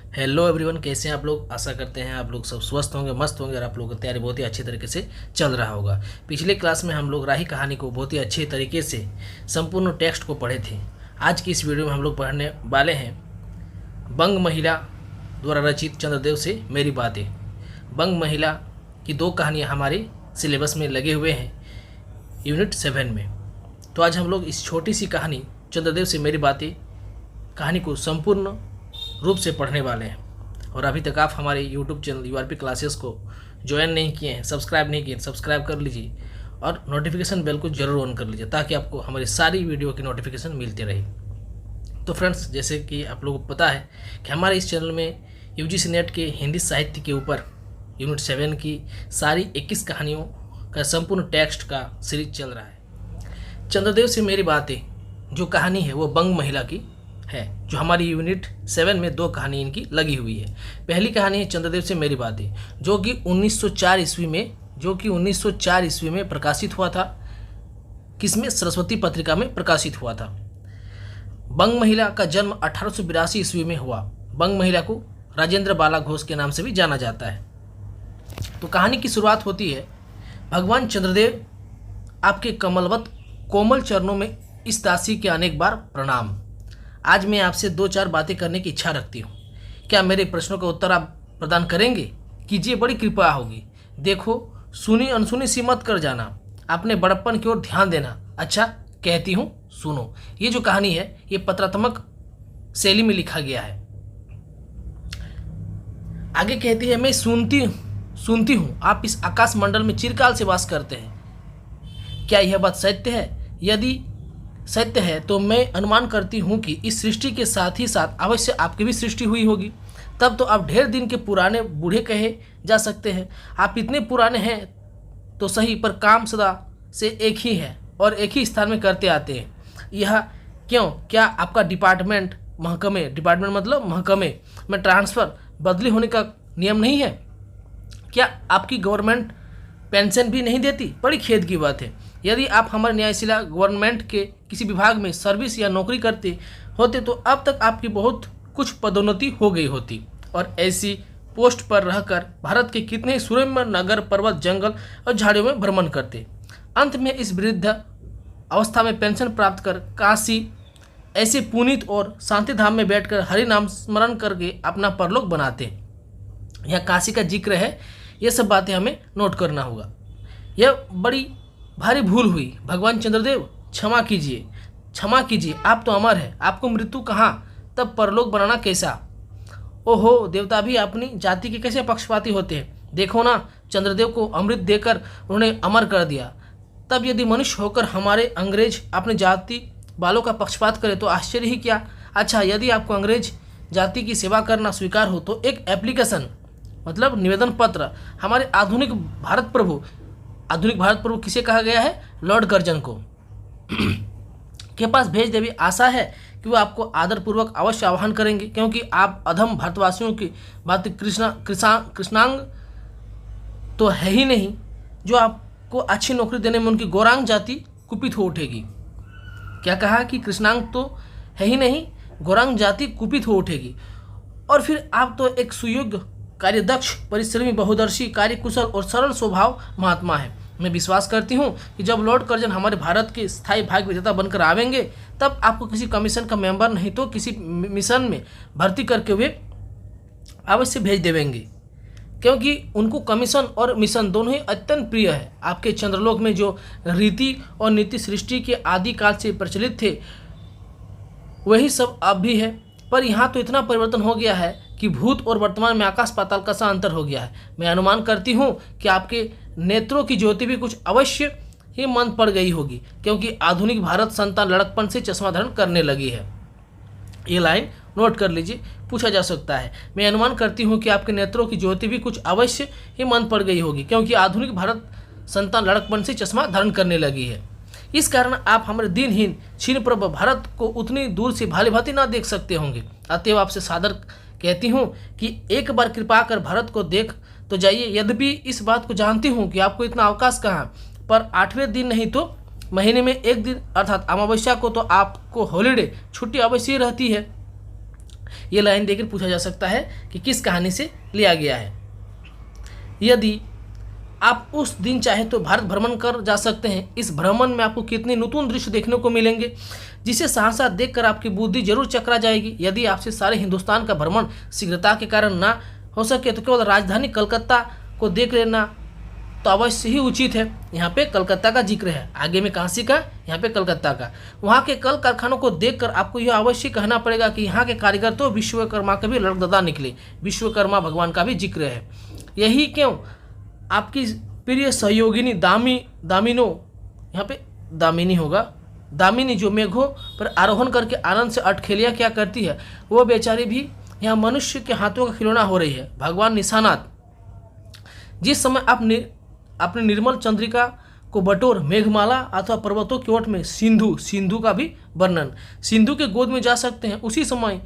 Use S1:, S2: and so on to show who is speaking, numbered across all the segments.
S1: Hello everyone, कैसे हैं आप लोग। आशा करते हैं आप लोग सब स्वस्थ होंगे, मस्त होंगे और आप लोगों की तैयारी बहुत ही अच्छी तरीके से चल रहा होगा। पिछले क्लास में हम लोग राही कहानी को बहुत ही अच्छे तरीके से संपूर्ण टेक्स्ट को पढ़े थे। आज की इस वीडियो में हम लोग पढ़ने वाले हैं बंग महिला द्वारा रचित चंद्रदेव से मेरी बातें। बंग महिला की 2 कहानियाँ हमारे सिलेबस में लगे हुए हैं यूनिट 7 में। तो आज हम लोग इस छोटी सी कहानी चंद्रदेव से मेरी बातें कहानी को संपूर्ण रूप से पढ़ने वाले हैं। और अभी तक आप हमारे यूट्यूब चैनल यूआरपी क्लासेस को ज्वाइन नहीं किए हैं, सब्सक्राइब नहीं किए, सब्सक्राइब कर लीजिए और नोटिफिकेशन बेल को जरूर ऑन कर लीजिए ताकि आपको हमारी सारी वीडियो की नोटिफिकेशन मिलती रहे। तो फ्रेंड्स, जैसे कि आप लोगों को पता है कि हमारे इस चैनल में यूजीसी नेट के हिंदी साहित्य के ऊपर यूनिट 7 की सारी 21 कहानियों का संपूर्ण टेक्स्ट का सीरीज चल रहा है। चंद्रदेव से मेरी बातें जो कहानी है वो बंग महिला की है, जो हमारी यूनिट 7 में 2 कहानी इनकी लगी हुई है। पहली कहानी है चंद्रदेव से मेरी बातें, जो कि 1904 ईस्वी में प्रकाशित हुआ था। किसमें? सरस्वती पत्रिका में प्रकाशित हुआ था। बंग महिला का जन्म 1882 ईस्वी में हुआ। बंग महिला को राजेंद्र बाला घोष के नाम से भी जाना जाता है। तो कहानी की शुरुआत होती है, भगवान चंद्रदेव आपके कमलवत कोमल चरणों में इस दासी के अनेक बार प्रणाम। आज मैं आपसे 2-4 बातें करने की इच्छा रखती हूँ। क्या मेरे प्रश्नों का उत्तर आप प्रदान करेंगे? कीजिए, बड़ी कृपा होगी। देखो, सुनी अनसुनी सी मत कर जाना, अपने बड़प्पन की ओर ध्यान देना। अच्छा, कहती हूँ सुनो। ये जो कहानी है ये पत्रात्मक शैली में लिखा गया है। आगे कहती है, मैं सुनती हूँ आप इस आकाश मंडल में चिरकाल से वास करते हैं। क्या यह बात सत्य है? यदि सत्य है तो मैं अनुमान करती हूँ कि इस सृष्टि के साथ ही साथ अवश्य आपकी भी सृष्टि हुई होगी। तब तो आप ढेर दिन के पुराने बूढ़े कहे जा सकते हैं। आप इतने पुराने हैं तो सही, पर काम सदा से एक ही है और एक ही स्थान में करते आते हैं। यह क्यों? क्या आपका डिपार्टमेंट महकमे में ट्रांसफ़र बदली होने का नियम नहीं है? क्या आपकी गवर्नमेंट पेंशन भी नहीं देती? बड़ी खेद की बात है। यदि आप हमारे न्यायशिला गवर्नमेंट के किसी विभाग में सर्विस या नौकरी करते होते तो अब तक आपकी बहुत कुछ पदोन्नति हो गई होती और ऐसी पोस्ट पर रहकर भारत के कितने ही सुरम्य नगर, पर्वत, जंगल और झाड़ियों में भ्रमण करते। अंत में इस वृद्ध अवस्था में पेंशन प्राप्त कर काशी ऐसे पुनीत और शांति धाम में बैठकर हरि नाम स्मरण करके अपना परलोक बनाते। यह काशी का जिक्र है। ये सब बातें हमें नोट करना होगा। यह बड़ी भारी भूल हुई। भगवान चंद्रदेव, क्षमा कीजिए, आप तो अमर हैं। आपको मृत्यु कहाँ, तब परलोक बनाना कैसा? ओहो, देवता भी अपनी जाति के कैसे पक्षपाती होते हैं। देखो ना, चंद्रदेव को अमृत देकर उन्होंने अमर कर दिया। तब यदि मनुष्य होकर हमारे अंग्रेज अपनी जाति वालों का पक्षपात करे तो आश्चर्य ही क्या। अच्छा, यदि आपको अंग्रेज जाति की सेवा करना स्वीकार हो तो एक एप्लीकेशन मतलब निवेदन पत्र हमारे आधुनिक भारत प्रभु किसे कहा गया है? लॉर्ड कर्जन को के पास भेज देवी। आशा है कि वो आपको आदरपूर्वक अवश्य आह्वान करेंगे, क्योंकि आप अधम भारतवासियों की बात कृष्णांग तो है ही नहीं, जो आपको अच्छी नौकरी देने में उनकी गौरांग जाति कुपित हो उठेगी। क्या कहा कि कृष्णांग तो है ही नहीं, गौरांग जाति कुपित हो उठेगी। और फिर आप तो एक सुयोग्य, कार्यदक्ष, परिश्रमी, बहुदर्शी, कार्यकुशल और सरल स्वभाव महात्मा है। मैं विश्वास करती हूँ कि जब लॉर्ड कर्जन हमारे भारत के स्थायी भाग्य विजेता बनकर आवेंगे तब आपको किसी कमीशन का मेंबर नहीं तो किसी मिशन में भर्ती करके वे अवश्य भेज देवेंगे, क्योंकि उनको कमीशन और मिशन दोनों ही अत्यंत प्रिय है। आपके चंद्रलोक में जो रीति और नीति सृष्टि के आदि काल से प्रचलित थे वही सब अब भी है, पर यहाँ तो इतना परिवर्तन हो गया है कि भूत और वर्तमान में आकाश पाताल का सा अंतर हो गया है। मैं अनुमान करती हूँ कि आपके नेत्रों की ज्योति भी कुछ अवश्य ही मंद पड़ गई होगी, क्योंकि आधुनिक भारत संतान लड़कपन से चश्मा धारण करने लगी है। ये लाइन नोट कर लीजिए, पूछा जा सकता है। मैं अनुमान करती हूँ कि आपके नेत्रों की ज्योति भी कुछ अवश्य ही मंद पड़ गई होगी, क्योंकि आधुनिक भारत संतान लड़कपन से चश्मा धारण करने लगी है। इस कारण आप हमारे दीनहीन क्षीण प्रभ भारत को उतनी दूर से भाली भांति ना देख सकते होंगे। अतएव आपसे सादर कहती हूँ कि एक बार कृपा कर भारत को देख तो जाइए। यद्यपि इस बात को जानती हूँ कि आपको इतना अवकाश कहाँ, पर 8वें दिन नहीं तो महीने में एक दिन अर्थात अमावस्या को तो आपको हॉलीडे छुट्टी अवश्य रहती है। ये लाइन देकर पूछा जा सकता है कि किस कहानी से लिया गया है। यदि आप उस दिन चाहे तो भारत भ्रमण कर जा सकते हैं। इस भ्रमण में आपको कितने नूतन दृश्य देखने को मिलेंगे, जिसे साथ साथ देखकर आपकी बुद्धि जरूर चकरा जाएगी। यदि आपसे सारे हिंदुस्तान का भ्रमण शीघ्रता के कारण ना हो सके तो केवल राजधानी कलकत्ता को देख लेना तो अवश्य ही उचित है। यहाँ पे कलकत्ता का जिक्र है, आगे में काशी का, यहाँ पे कलकत्ता का। वहाँ के कल कारखानों को देखकर आपको यह अवश्य कहना पड़ेगा कि यहाँ के कारीगर तो विश्वकर्मा के भी लड़कदादा निकले। विश्वकर्मा भगवान का भी जिक्र है। यही क्यों आपकी प्रिय सहयोगिनी दामिनो, यहाँ पे दामिनी होगा, दामिनी जो मेघों पर आरोहण करके आनंद से अटखेलियाँ क्या करती है, वो बेचारी भी यहाँ मनुष्य के हाथों का खिलौना हो रही है। भगवान निशानाथ जिस समय आप अपने निर्मल चंद्रिका को बटोर मेघमाला अथवा पर्वतों की ओट में सिंधु का भी वर्णन, सिंधु के गोद में जा सकते हैं, उसी समय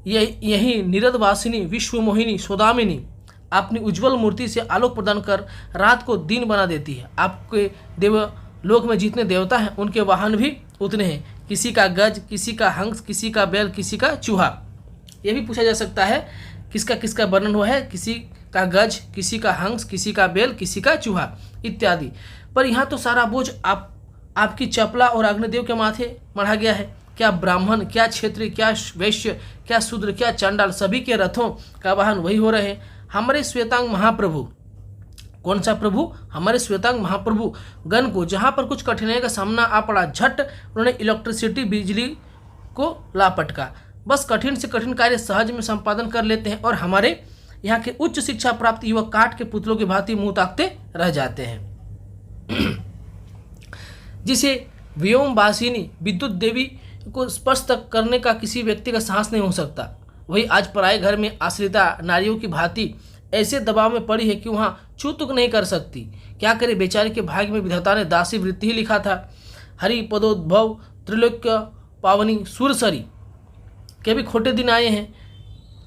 S1: यही निरदवासिनी विश्वमोहिनी सौदामिनी अपनी उज्जवल मूर्ति से आलोक प्रदान कर रात को दिन बना देती है। आपके देवलोक में जितने देवता हैं उनके वाहन भी उतने हैं, किसी का गज, किसी का हंस, किसी का बैल, किसी का चूहा। यह भी पूछा जा सकता है किसका किसका वर्णन हुआ है, किसी का गज, किसी का हंस, किसी का बैल, किसी का चूहा इत्यादि। पर यहाँ तो सारा बोझ आपकी चपला और अग्निदेव के माथे मढ़ा गया है। क्या ब्राह्मण, क्या क्षेत्रीय, क्या वैश्य, क्या शूद्र, क्या चांडाल, सभी के रथों का वाहन वही हो रहे हैं, हमारे श्वेतांग महाप्रभु। कौन सा प्रभु? हमारे श्वेतांग महाप्रभु गण को जहाँ पर कुछ कठिनाई का सामना आ पड़ा, झट उन्होंने इलेक्ट्रिसिटी बिजली को लापटका। बस कठिन से कठिन कार्य सहज में संपादन कर लेते हैं और हमारे यहाँ के उच्च शिक्षा प्राप्त युवक काट के पुतलों की भांति मुंह ताकते रह जाते हैं। जिसे व्योमवासिनी विद्युत देवी को स्पर्श तक करने का किसी व्यक्ति का साहस नहीं हो सकता, वही आज पराए घर में आश्रिता नारियों की भांति ऐसे दबाव में पड़ी है कि वहाँ छू तक नहीं कर सकती। क्या करे, बेचारे के भाग्य में विधाता ने दासी वृत्ति ही लिखा था। हरि पदोद्भव त्रिलोक्य पावनी सुरसरी के भी खोटे दिन आए हैं,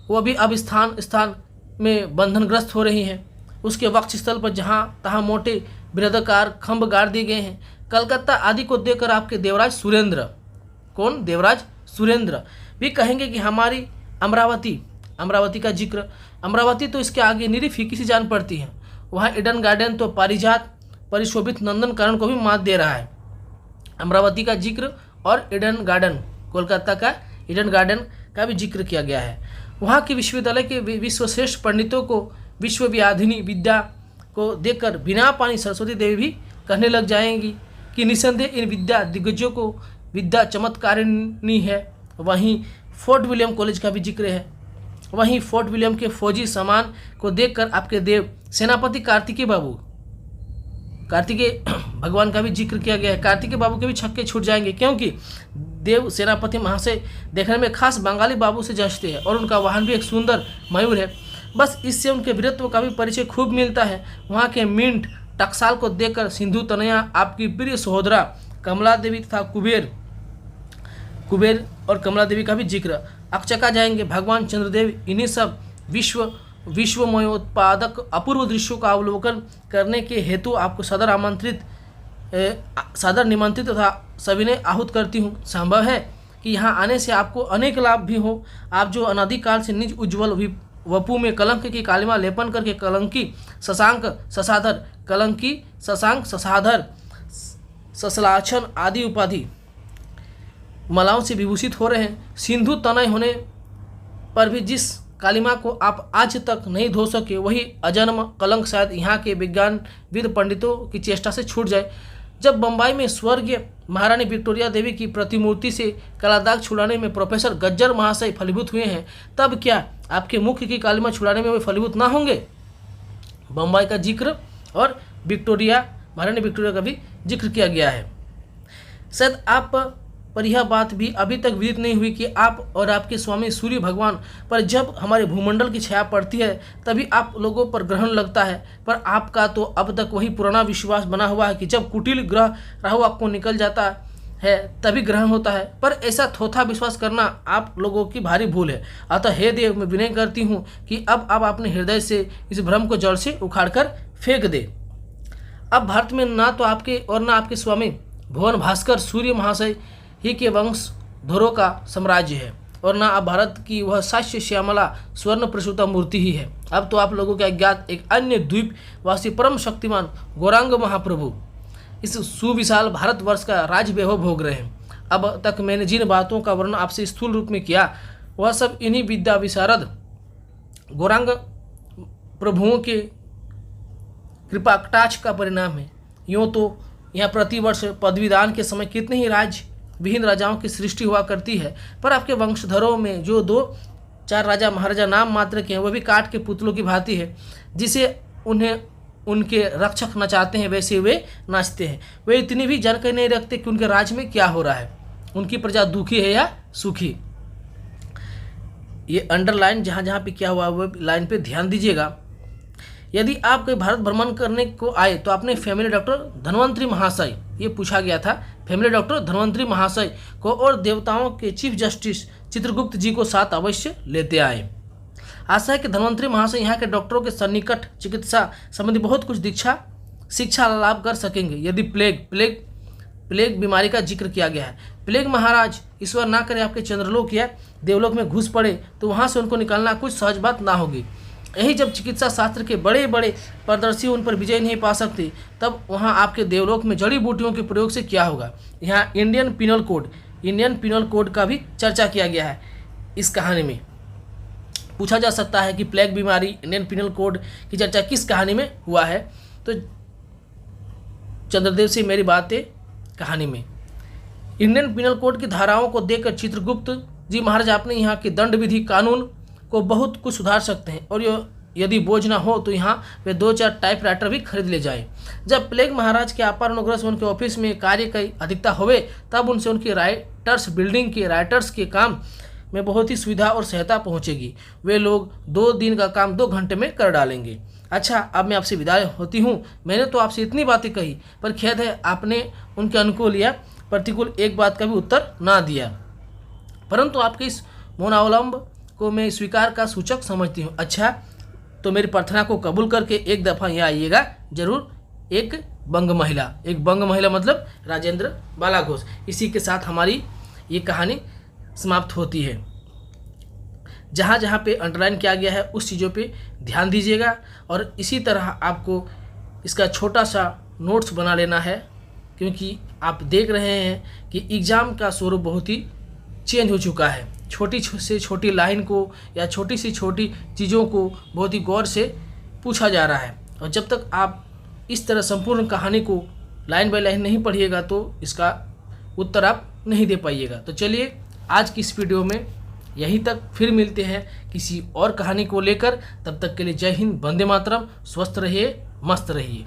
S1: वो भी अब स्थान में बंधनग्रस्त हो रही हैं। उसके वक्षस्थल पर जहाँ तहाँ मोटे बृहदाकार खंभ गाड़ दिए गए हैं। कलकत्ता आदि को देखकर आपके देवराज सुरेंद्र, कौन? देवराज सुरेंद्र भी कहेंगे कि हमारी अमरावती का जिक्र, अमरावती तो इसके आगे निरी फीकी सी जान पड़ती है। वहाँ ईडन गार्डन तो पारिजात परिशोभित नंदन करण को भी मात दे रहा है। अमरावती का जिक्र और ईडन गार्डन, कोलकाता का ईडन गार्डन का भी जिक्र किया गया है। वहाँ के विश्वविद्यालय के विश्वश्रेष्ठ पंडितों को विश्वव्याधिनी विद्या को देखकर बिना पानी सरस्वती देवी भी कहने लग जाएंगी कि निसंदेह इन विद्या दिग्गजों को विद्या चमत्कारिणी है। वहीं फोर्ट विलियम कॉलेज का भी जिक्र है। वहीं फोर्ट विलियम के फौजी सामान को देखकर आपके देव सेनापति कार्तिकेय भगवान का भी जिक्र किया गया है। कार्तिकेय बाबू के भी छक्के छूट जाएंगे, क्योंकि देव सेनापति महाशय देखने में खास बंगाली बाबू से जचते हैं और उनका वाहन भी एक सुंदर मयूर है। बस इससे उनके वीरत्व का भी परिचय खूब मिलता है। वहाँ के मिंट टकसाल को देखकर सिंधु तनया आपकी प्रिय सहोदरा कमला देवी तथा कुबेर और कमला देवी का भी जिक्र अकचका जाएंगे। भगवान चंद्रदेव इन्हीं सब विश्वमयोत्पादक अपूर्व दृश्यों का अवलोकन करने के हेतु आपको सादर निमंत्रित तथा सविनय आहूत करती हूँ। संभव है कि यहाँ आने से आपको अनेक लाभ भी हो। आप जो अनादिकाल से निज उज्ज्वल वपु में कलंक की कालिमा लेपन करके कलंकी शशांक शशाधर ससलाछन आदि उपाधि मलाओं से विभूषित हो रहे हैं। सिंधु तनय होने पर भी जिस कालिमा को आप आज तक नहीं धो सके, वही अजन्म कलंक शायद यहाँ के विज्ञानविद पंडितों की चेष्टा से छूट जाए। जब बम्बई में स्वर्गीय महारानी विक्टोरिया देवी की प्रतिमूर्ति से कलादाग छुड़ाने में प्रोफेसर गज्जर महाशय फलीभूत हुए हैं, तब क्या आपके मुख्य की कालिमा छुड़ाने में वे फलीभूत ना होंगे? बम्बई का जिक्र और महारानी विक्टोरिया का भी जिक्र किया गया है। शायद आप पर यह बात भी अभी तक विदित नहीं हुई कि आप और आपके स्वामी सूर्य भगवान पर जब हमारे भूमंडल की छाया पड़ती है तभी आप लोगों पर ग्रहण लगता है। पर आपका तो अब तक वही पुराना विश्वास बना हुआ है कि जब कुटिल ग्रह राहु आपको निकल जाता है तभी ग्रहण होता है। पर ऐसा थोथा विश्वास करना आप लोगों की भारी भूल है। अतः हे देव, मैं विनय करती हूँ कि अब आप अपने हृदय से इस भ्रम को जड़ से उखाड़ कर फेंक दे। अब भारत में ना तो आपके और ना आपके स्वामी भुवन भास्कर सूर्य महाशय ही के वंश धोरों का साम्राज्य है। और ना अब भारत की वह साक्ष्य श्यामला स्वर्ण प्रसूता मूर्ति ही है। अब तो आप लोगों के अज्ञात एक अन्य द्वीपवासी परम शक्तिमान गौरांग महाप्रभु इस सुविशाल भारतवर्ष का राज वैभव भोग रहे हैं। अब तक मैंने जिन बातों का वर्णन आपसे स्थूल रूप में किया वह सब इन्हीं विद्या विशारद गौरांग प्रभुओं के कृपा कटाक्ष का परिणाम है। यूँ तो यहाँ प्रतिवर्ष पदवीदान के समय कितने ही विभिन्न राजाओं की सृष्टि हुआ करती है, पर आपके वंशधरों में जो 2-4 राजा महाराजा नाम मात्र के हैं वह भी काठ के पुतलों की भांति है। जिसे उन्हें उनके रक्षक नचाते हैं वैसे वे नाचते हैं। वे इतनी भी जानकारी नहीं रखते कि उनके राज्य में क्या हो रहा है, उनकी प्रजा दुखी है या सुखी। ये अंडरलाइन जहाँ जहाँ पे क्या हुआ वो लाइन पे ध्यान दीजिएगा। यदि आप कोई भारत भ्रमण करने को आए तो अपने फैमिली डॉक्टर धन्वंतरी महाशय, ये पूछा गया था, फैमिली डॉक्टर धन्वंतरी महाशय को और देवताओं के चीफ जस्टिस चित्रगुप्त जी को साथ अवश्य लेते आए। आशा है कि धन्वंतरी महाशय यहाँ के डॉक्टरों के सन्निकट चिकित्सा संबंधी बहुत कुछ शिक्षा लाभ कर सकेंगे। यदि प्लेग बीमारी का जिक्र किया गया है, प्लेग महाराज ईश्वर ना करे आपके चंद्रलोक या देवलोक में घुस पड़े तो वहाँ से उनको निकालना कुछ सहज बात ना होगी। यही जब चिकित्सा शास्त्र के बड़े बड़े प्रदर्शी उन पर विजय नहीं पा सकते तब वहाँ आपके देवलोक में जड़ी बूटियों के प्रयोग से क्या होगा। यहाँ इंडियन पिनल कोड का भी चर्चा किया गया है। इस कहानी में पूछा जा सकता है कि प्लेग बीमारी, इंडियन पिनल कोड की चर्चा किस कहानी में हुआ है, तो चंद्रदेव से मेरी बातें कहानी में। इंडियन पिनल कोड की धाराओं को देखकर चित्रगुप्त जी महाराज अपने यहाँ के दंड विधि कानून को बहुत कुछ सुधार सकते हैं, और यदि बोझ ना हो तो यहाँ वे 2-4 टाइपराइटर भी खरीद ले जाएं। जब प्लेग महाराज के अपार अनुग्रह से उनके ऑफिस में कार्य की अधिकता होवे तब उनसे उनके बिल्डिंग के राइटर्स के काम में बहुत ही सुविधा और सहायता पहुँचेगी। वे लोग 2 दिन का काम 2 घंटे में कर डालेंगे। अच्छा, अब मैं आपसे विदाई होती हूँ। मैंने तो आपसे इतनी बातें कही, पर खेद है आपने उनके अनुकूल या प्रतिकूल एक बात का भी उत्तर ना दिया, परंतु आपके इस मौनावलंब को मैं स्वीकार का सूचक समझती हूँ। अच्छा, तो मेरी प्रार्थना को कबूल करके एक दफ़ा यहाँ आइएगा ज़रूर। एक बंग महिला मतलब राजेंद्र बाला घोष। इसी के साथ हमारी ये कहानी समाप्त होती है। जहाँ जहाँ पे अंडरलाइन किया गया है उस चीज़ों पे ध्यान दीजिएगा, और इसी तरह आपको इसका छोटा सा नोट्स बना लेना है, क्योंकि आप देख रहे हैं कि एग्ज़ाम का स्वरूप बहुत ही चेंज हो चुका है। छोटी से छोटी लाइन को या छोटी से छोटी चीज़ों को बहुत ही गौर से पूछा जा रहा है, और जब तक आप इस तरह संपूर्ण कहानी को लाइन बाय लाइन नहीं पढ़िएगा तो इसका उत्तर आप नहीं दे पाइएगा। तो चलिए आज की इस वीडियो में यहीं तक, फिर मिलते हैं किसी और कहानी को लेकर। तब तक के लिए जय हिंद, वंदे मातरम, स्वस्थ रहिए, मस्त रहिए।